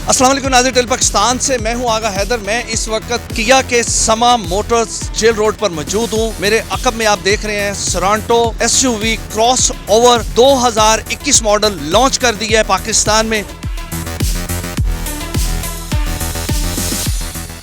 अस्सलाम वालेकुम नाज़रीन, टेल पाकिस्तान से मैं हूं आगा हैदर। मैं इस वक्त किया के समा मोटर्स जेल रोड पर मौजूद हूं। मेरे अकब में आप देख रहे हैं सोरांटो SUV cross over 2021 model launch कर दिया है पाकिस्तान में।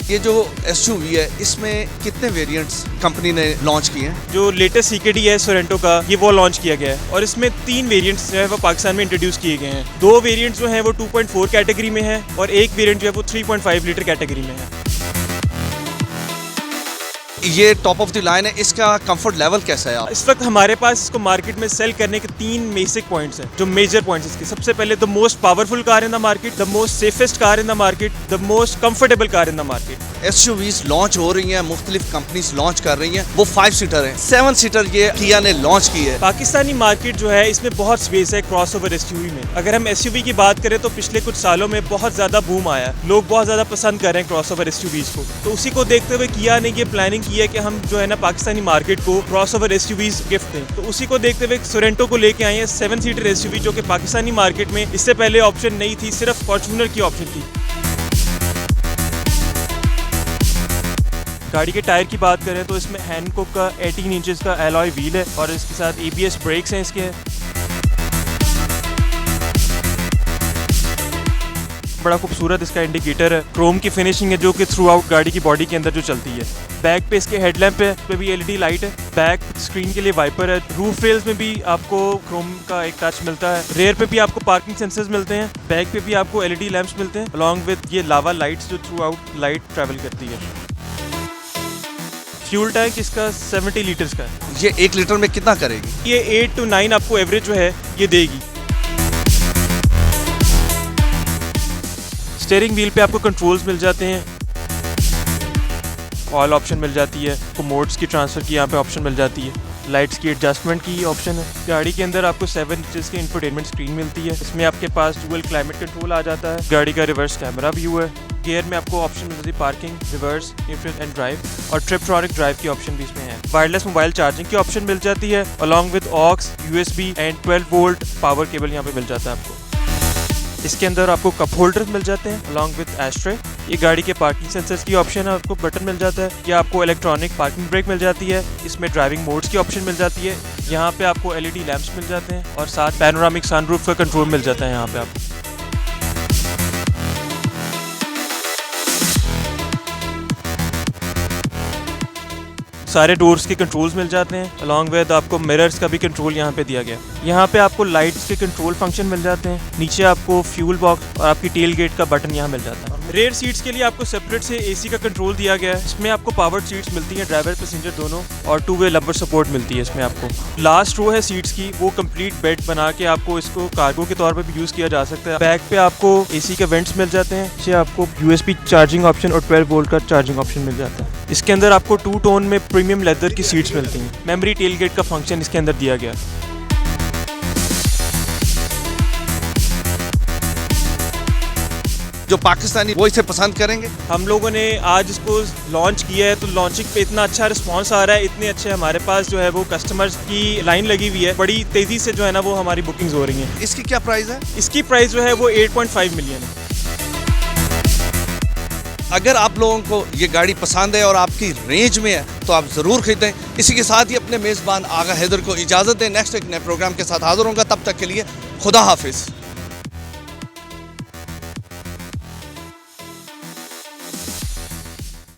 ये जो SUV है इसमें कितने वेरिएंट्स कंपनी ने लॉन्च किए हैं? जो लेटेस्ट CKD है सोरेंटो का, ये वो लॉन्च किया गया है और इसमें 3 वेरिएंट्स जो है वो पाकिस्तान में इंट्रोड्यूस किए गए हैं। 2 वेरिएंट्स जो हैं वो 2.4 कैटेगरी में है और एक वेरिएंट जो है वो 3.5 लीटर कैटेगरी में है। ये टॉप ऑफ द लाइन है, इसका कंफर्ट लेवल कैसा है? इस वक्त हमारे पास इसको मार्केट में सेल करने के 3 बेसिक पॉइंट्स हैं, जो मेजर पॉइंट्स इसके। सबसे पहले the most powerful car in the market, the most safest car in the market, the most comfortable car in the market. SUVs launch हो रही हैं, मुख्तलिफ कंपनीज लॉन्च कर रही हैं, वो 5 सीटर हैं, 7 सीटर ये किया ने लॉन्च की है। पाकिस्तानी मार्केट जो है इसमें बहुत स्पेस है क्रॉसओवर SUV में। अगर हम SUV की बात करें तो पिछले कुछ सालों में बहुत ज्यादा बूम आया, लोग बहुत ज्यादा पसंद कर रहे हैं क्रॉसओवर SUVs को। तो उसी को देखते हुए किया ने ये प्लानिंग की है कि हम जो है ना पाकिस्तानी मार्केट को क्रॉसओवर SUVs गिफ्ट दें। तो उसी को देखते हुए सोरेंटो को लेके आए हैं 7 सीटर SUV, जो कि पाकिस्तानी मार्केट में इससे पहले ऑप्शन नहीं थी, सिर्फ फॉर्च्यूनर की ऑप्शन थी। गाड़ी के टायर की बात करें तो इसमें हैनकोक का 18 इंचेस का एलॉय व्हील है और इसके साथ ABS ब्रेक्स हैं इसके। बड़ा खूबसूरत इसका इंडिकेटर है, क्रोम की फिनिशिंग है जो कि थ्रू आउट गाड़ी की बॉडी के अंदर जो चलती है। बैक पे इसके हेडलैम्प है, पे भी LED लाइट है, बैक स्क्रीन के लिए वाइपर है, रूफ रेल्स में भी आपको क्रोम का एक टच मिलता है, रेयर पे भी आपको पार्किंग सेंसर्स मिलते हैं, बैक पे भी आपको LED लैंप्स मिलते हैं अलॉन्ग विद ये लावा लाइट्स जो थ्रू आउट लाइट ट्रैवल करती है। फ्यूल टैंक इसका 70 लीटर्स का है। ये 1 लीटर में कितना करेगी? ये 8 to 9 आपको एवरेज जो है ये देगी। स्टीयरिंग व्हील पे आपको कंट्रोल्स मिल जाते हैं, ऑल ऑप्शन मिल जाती है, आपको मोड्स की ट्रांसफर की यहाँ पे ऑप्शन मिल जाती है, लाइट्स की एडजस्टमेंट की ऑप्शन है। गाड़ी के अंदर आपको 7 इंचेस की इंफोटेनमेंट स्क्रीन मिलती है। इसमें आपके पास डुअल क्लाइमेट कंट्रोल आ जाता है, गाड़ी का रिवर्स कैमरा व्यू है, गियर में आपको ऑप्शन मिल जाती है parking, reverse, neutral and drive और ट्रिपट्रॉनिक ड्राइव की ऑप्शन भी इसमें है। वायरलेस मोबाइल चार्जिंग की ऑप्शन मिल जाती है along with aux, USB and 12 volt power cable यहाँ पे मिल जाता है आपको। इसके अंदर आपको कप होल्डर मिल जाते हैं अलॉन्ग विद एस्ट्रे। ये गाड़ी के पार्किंग सेंसर्स की ऑप्शन है, आपको बटन मिल जाता है। या आपको इलेक्ट्रॉनिक पार्किंग ब्रेक मिल जाती है, इसमें ड्राइविंग मोड्स की ऑप्शन मिल जाती है। यहाँ पे आपको LED लैंप्स मिल जाते हैं और साथ पैनोरामिक सनरूफ का कंट्रोल मिल जाता है यहाँ पे आपको। सारे डोर्स के कंट्रोल्स मिल जाते हैं अलॉन्ग विद आपको मिरर्स का भी कंट्रोल यहाँ पे दिया गया। यहाँ पे आपको लाइट्स के कंट्रोल फंक्शन मिल जाते हैं, नीचे आपको फ्यूल बॉक्स और आपकी टेल गेट का बटन यहाँ मिल जाता है। रेयर सीट्स के लिए आपको सेपरेट से AC का कंट्रोल दिया गया है। इसमें आपको पावर्ड सीट्स मिलती हैं, ड्राइवर पैसेंजर दोनों, और 2 वे लंबर सपोर्ट मिलती है इसमें आपको। लास्ट रो है सीट्स की, वो कंप्लीट बेड बना के आपको इसको कार्गो के तौर पर भी यूज़ किया जा सकता है। बैक पे आपको AC के वेंट्स मिल जाते हैं, इससे आपको USB चार्जिंग ऑप्शन और 12 वोल्ट का चार्जिंग ऑप्शन मिल जाता है। इसके अंदर आपको 2 टोन में प्रीमियम लेदर की सीट्स मिलती हैं। मेमोरी टेल गेट का फंक्शन इसके अंदर दिया गया। जो पाकिस्तानी वो इसे पसंद करेंगे। हम लोगों ने आज इसको लॉन्च किया है तो लॉन्चिंग पे इतना अच्छा रिस्पांस आ रहा है, इतने अच्छे हमारे पास जो है वो कस्टमर्स की लाइन लगी हुई है, बड़ी तेज़ी से जो है ना वो हमारी बुकिंग्स हो रही हैं। इसकी क्या प्राइस है? इसकी प्राइस जो है वो 8.5 मिलियन है। अगर आप लोगों को ये गाड़ी पसंद है और आपकी रेंज में है तो आप ज़रूर खरीदें। इसी के साथ ही अपने मेज़बान आगा हैदर को इजाज़त दें। नेक्स्ट एक नए प्रोग्राम के साथ हाज़िर होंगे, तब तक के लिए खुदा हाफिज़।